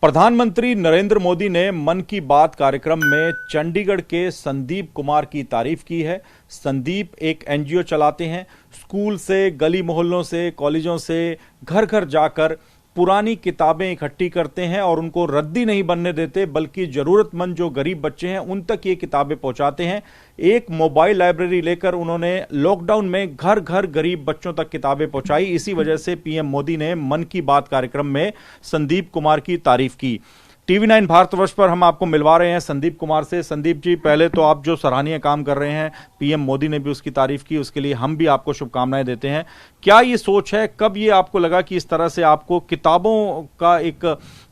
प्रधानमंत्री नरेंद्र मोदी ने मन की बात कार्यक्रम में चंडीगढ़ के संदीप कुमार की तारीफ की है। संदीप एक एनजीओ चलाते हैं। स्कूल से, गली मोहल्लों से, कॉलेजों से घर घर जाकर पुरानी किताबें इकट्ठी करते हैं और उनको रद्दी नहीं बनने देते, बल्कि जरूरतमंद जो गरीब बच्चे हैं उन तक ये किताबें पहुंचाते हैं। एक मोबाइल लाइब्रेरी लेकर उन्होंने लॉकडाउन में घर घर गरीब बच्चों तक किताबें पहुंचाई। इसी वजह से पीएम मोदी ने मन की बात कार्यक्रम में संदीप कुमार की तारीफ की। टीवी 9 भारतवर्ष पर हम आपको मिलवा रहे हैं संदीप कुमार से। संदीप जी, पहले तो आप जो सराहनीय काम कर रहे हैं, पीएम मोदी ने भी उसकी तारीफ की, उसके लिए हम भी आपको शुभकामनाएं देते हैं। क्या ये सोच है, कब ये आपको लगा कि इस तरह से आपको किताबों का एक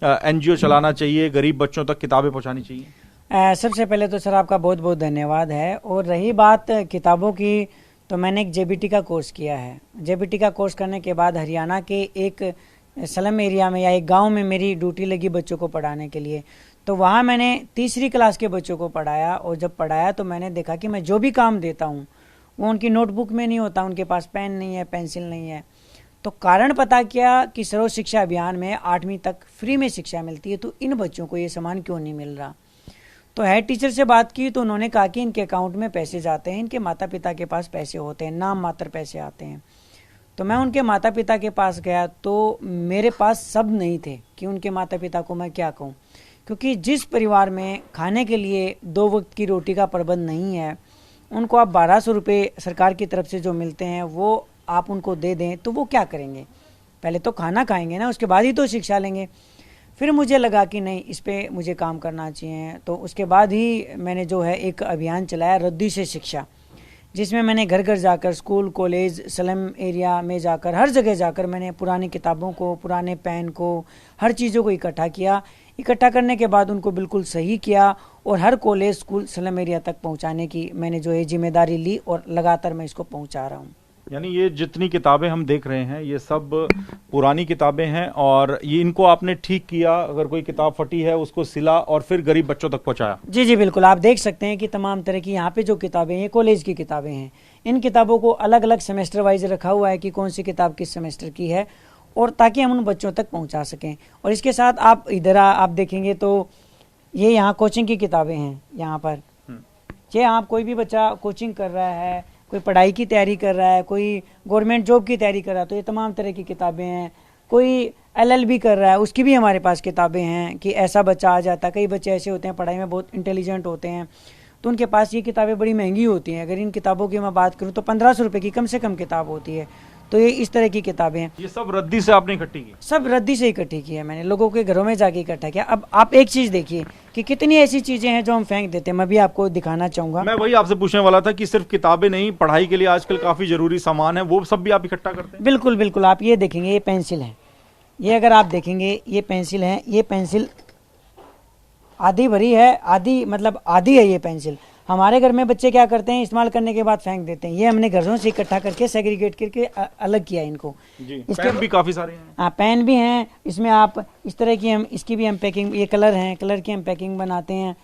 एनजीओ चलाना चाहिए, गरीब बच्चों तक किताबें पहुंचानी चाहिए? सबसे पहले तो सर आपका बहुत बहुत धन्यवाद है। और रही बात किताबों की, तो मैंने एक जेबीटी का कोर्स किया है। जेबीटी का कोर्स करने के बाद हरियाणा के एक स्लम एरिया में या एक गांव में मेरी ड्यूटी लगी बच्चों को पढ़ाने के लिए। तो वहाँ मैंने तीसरी क्लास के बच्चों को पढ़ाया, और जब पढ़ाया तो मैंने देखा कि मैं जो भी काम देता हूँ वो उनकी नोटबुक में नहीं होता, उनके पास पेन नहीं है, पेंसिल नहीं है। तो कारण पता किया कि सर्व शिक्षा अभियान में 8वीं तक फ्री में शिक्षा मिलती है, तो इन बच्चों को ये सामान क्यों नहीं मिल रहा। तो हेड टीचर से बात की तो उन्होंने कहा कि इनके अकाउंट में पैसे जाते हैं, इनके माता पिता के पास पैसे होते हैं, नाम मात्र पैसे आते हैं। तो मैं उनके माता पिता के पास गया तो मेरे पास सब नहीं थे कि उनके माता पिता को मैं क्या कहूँ, क्योंकि जिस परिवार में खाने के लिए 2 वक्त की रोटी का प्रबंध नहीं है, उनको आप 1200 रुपये सरकार की तरफ से जो मिलते हैं वो आप उनको दे दें तो वो क्या करेंगे। पहले तो खाना खाएंगे ना, उसके बाद ही तो शिक्षा लेंगे। फिर मुझे लगा कि नहीं, इस पर मुझे काम करना चाहिए। तो उसके बाद ही मैंने जो है एक अभियान चलाया, रद्दी से शिक्षा, जिसमें मैंने घर घर जाकर, स्कूल, कॉलेज, स्लम एरिया में जाकर, हर जगह जाकर मैंने पुरानी किताबों को, पुराने पेन को, हर चीज़ों को इकट्ठा किया। इकट्ठा करने के बाद उनको बिल्कुल सही किया और हर कॉलेज, स्कूल, स्लम एरिया तक पहुंचाने की मैंने जो है जिम्मेदारी ली, और लगातार मैं इसको पहुंचा रहा हूं। यानी ये जितनी किताबें हम देख रहे हैं ये सब पुरानी किताबें हैं, और ये इनको आपने ठीक किया, अगर कोई किताब फटी है उसको सिला और फिर गरीब बच्चों तक पहुंचाया। जी जी बिल्कुल, आप देख सकते हैं कि तमाम तरह की यहाँ पे जो किताबें हैं, कॉलेज की किताबें हैं। इन किताबों को अलग अलग सेमेस्टर वाइज रखा हुआ है कि कौन सी किताब किस सेमेस्टर की है, और ताकि हम उन बच्चों तक पहुँचा सकें। और इसके साथ आप इधर आप देखेंगे तो ये यहाँ कोचिंग की किताबें हैं। यहाँ पर ये आप कोई भी बच्चा कोचिंग कर रहा है, कोई पढ़ाई की तैयारी कर रहा है, कोई गवर्नमेंट जॉब की तैयारी कर रहा है, तो ये तमाम तरह की किताबें हैं। कोई LLB कर रहा है, उसकी भी हमारे पास किताबें हैं कि ऐसा बच्चा आ जाता है। कई बच्चे ऐसे होते हैं पढ़ाई में बहुत इंटेलिजेंट होते हैं, तो उनके पास ये किताबें बड़ी महंगी होती हैं। अगर इन किताबों की मैं बात करूँ तो 1500 रुपये की कम से कम किताब होती है। तो ये इस तरह की किताबें हैं। ये सब रद्दी से आपने इकट्ठी की? सब रद्दी से इकट्ठी की है मैंने, लोगों के घरों में जाके इकट्ठा किया। अब आप एक चीज़ देखिए कि कितनी ऐसी चीज़ें हैं जो हम फेंक देते हैं। मैं भी आपको दिखाना चाहूँगा। मैं वही आपसे पूछने वाला था कि सिर्फ किताबें नहीं, पढ़ाई के लिए आजकल काफ़ी ज़रूरी सामान है, वो सब भी आप इकट्ठा करते हैं? बिल्कुल बिल्कुल। आप ये देखेंगे, ये पेंसिल है, ये अगर आप देखेंगे ये पेंसिल है। ये पेंसिल आधी भरी है, आधी मतलब आधी है ये पेंसिल। हमारे घर में बच्चे क्या करते हैं, इस्तेमाल करने के बाद फेंक देते हैं। ये हमने घरों से इकट्ठा करके सेग्रीगेट करके अलग किया इनको। इसके भी काफ़ी सारे हैं। हाँ, पेन भी हैं इसमें। आप इस तरह की इसकी भी हम पैकिंग, ये कलर हैं, कलर की हम पैकिंग बनाते हैं।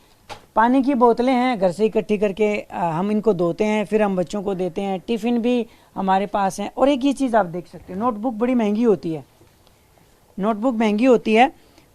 पानी की बोतलें हैं, घर से इकट्ठी करके हम इनको धोते हैं, फिर हम बच्चों को देते हैं। टिफ़िन भी हमारे पास हैं। और एक ये चीज़ आप देख सकते हैं, नोटबुक बड़ी महंगी होती है, नोटबुक महंगी होती है,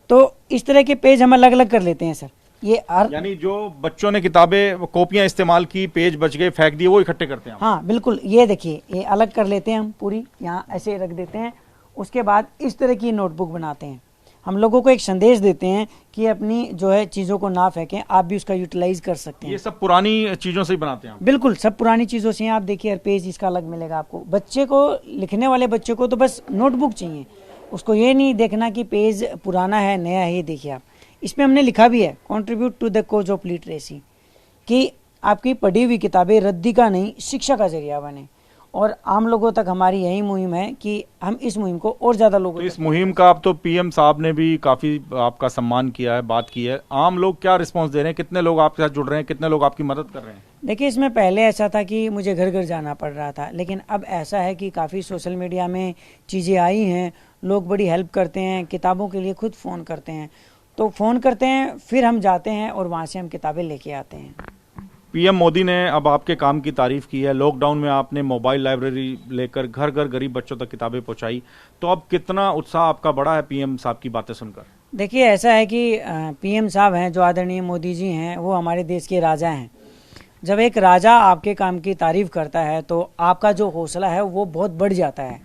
तो इस तरह के पेज हम अलग अलग कर लेते हैं सर। ये यानी जो बच्चों ने किताबें, कॉपियां इस्तेमाल की, पेज बच गए, फेंक दिए, वो इकट्ठे करते हैं? हाँ बिल्कुल। ये देखिए, ये अलग कर लेते हैं हम, पूरी यहाँ ऐसे रख देते हैं। उसके बाद इस तरह की नोटबुक बनाते हैं। हम लोगों को एक संदेश देते हैं कि अपनी जो है चीज़ों को ना फेंकें, आप भी उसका यूटिलाइज कर सकते हैं। ये सब पुरानी चीज़ों से ही बनाते हैं? बिल्कुल, सब पुरानी चीज़ों से हैं। आप देखिए, हर पेज इसका अलग मिलेगा आपको। बच्चे को, लिखने वाले बच्चे को तो बस नोटबुक चाहिए, उसको ये नहीं देखना कि पेज पुराना है नया है। ये देखिए आप, इसमें हमने लिखा भी है, contribute to the cause of literacy, कि आपकी पढ़ी हुई किताबें रद्दी का नहीं, शिक्षा का जरिया बने। और आम लोगों तक हमारी यही मुहिम है कि हम इस मुहिम को और ज़्यादा लोगों तक। इस मुहिम का अब तो पीएम साहब ने भी काफ़ी आपका सम्मान किया है, बात की है। आम लोग क्या रिस्पॉन्स दे रहे हैं, कितने लोग आपके साथ जुड़ रहे हैं, कितने लोग आपकी मदद कर रहे हैं? देखिए, इसमें पहले ऐसा था कि मुझे घर घर जाना पड़ रहा था, लेकिन अब ऐसा है कि काफ़ी सोशल मीडिया में चीज़ें आई हैं, लोग बड़ी हेल्प करते हैं। किताबों के लिए खुद फ़ोन करते हैं, तो फ़ोन करते हैं, फिर हम जाते हैं और वहाँ से हम किताबें लेके आते हैं। पीएम मोदी ने अब आपके काम की तारीफ की है। लॉकडाउन में आपने मोबाइल लाइब्रेरी लेकर घर घर गरीब बच्चों तक किताबें पहुंचाई, तो अब कितना उत्साह आपका बढ़ा है पीएम साहब की बातें सुनकर? देखिए ऐसा है कि पीएम साहब हैं जो आदरणीय मोदी जी हैं, वो हमारे देश के राजा हैं। जब एक राजा आपके काम की तारीफ करता है तो आपका जो हौसला है वो बहुत बढ़ जाता है।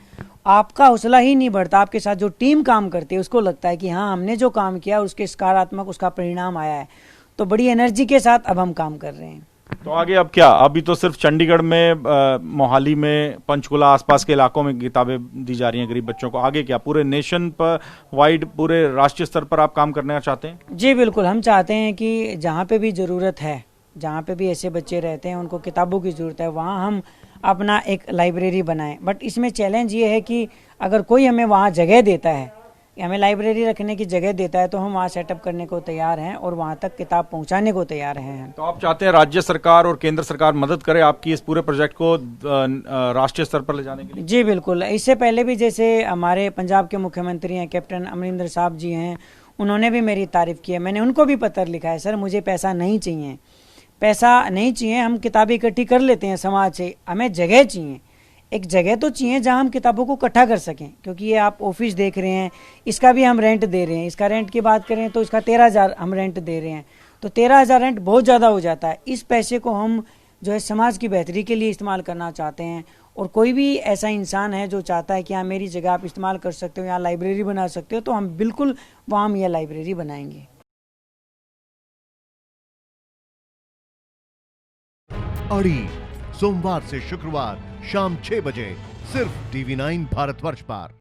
आपका हौसला ही नहीं बढ़ता, आपके साथ जो टीम काम करती है उसको लगता है कि हाँ, हमने जो काम किया उसके सकारात्मक उसका परिणाम आया है, तो बड़ी एनर्जी के साथ अब हम काम कर रहे हैं। तो आगे अब क्या? अभी तो सिर्फ चंडीगढ़ में, मोहाली में, पंचकुला आसपास के इलाकों में किताबें दी जा रही हैं गरीब बच्चों को। आगे क्या पूरे नेशन पर वाइड, पूरे राष्ट्रीय स्तर पर आप काम करना चाहते हैं? जी बिल्कुल, हम चाहते हैं कि जहाँ पे भी ज़रूरत है, जहाँ पे भी ऐसे बच्चे रहते हैं उनको किताबों की ज़रूरत है, वहाँ हम अपना एक लाइब्रेरी बनाएं। बट इसमें चैलेंज ये है कि अगर कोई हमें वहाँ जगह देता है, हमें लाइब्रेरी रखने की जगह देता है, तो हम वहाँ सेटअप करने को तैयार हैं और वहाँ तक किताब पहुँचाने को तैयार हैं। तो आप चाहते हैं राज्य सरकार और केंद्र सरकार मदद करे आपकी इस पूरे प्रोजेक्ट को राष्ट्रीय स्तर पर ले जाने के लिए? जी बिल्कुल, इससे पहले भी जैसे हमारे पंजाब के मुख्यमंत्री हैं कैप्टन अमरिंदर साहब जी हैं, उन्होंने भी मेरी तारीफ की है। मैंने उनको भी पत्र लिखा है, सर मुझे पैसा नहीं चाहिए, पैसा नहीं चाहिए, हम किताबें इकट्ठी कर लेते हैं समाज से, हमें जगह चाहिए, एक जगह तो चाहिए जहां हम किताबों को इकट्ठा कर सकें। क्योंकि ये आप ऑफिस देख रहे हैं, इसका भी हम रेंट दे रहे हैं, इसका रेंट की बात करें तो इसका 13,000 हम रेंट दे रहे हैं, तो 13,000 रेंट बहुत ज़्यादा हो जाता है। इस पैसे को हम जो है समाज की बेहतरी के लिए इस्तेमाल करना चाहते हैं। और कोई भी ऐसा इंसान है जो चाहता है कि हाँ मेरी जगह आप इस्तेमाल कर सकते हो, यहाँ लाइब्रेरी बना सकते हो, तो हम बिल्कुल वहाँ हम यह लाइब्रेरी बनाएंगे। अड़ी सोमवार से शुक्रवार शाम 6 बजे सिर्फ TV9 भारतवर्ष पर।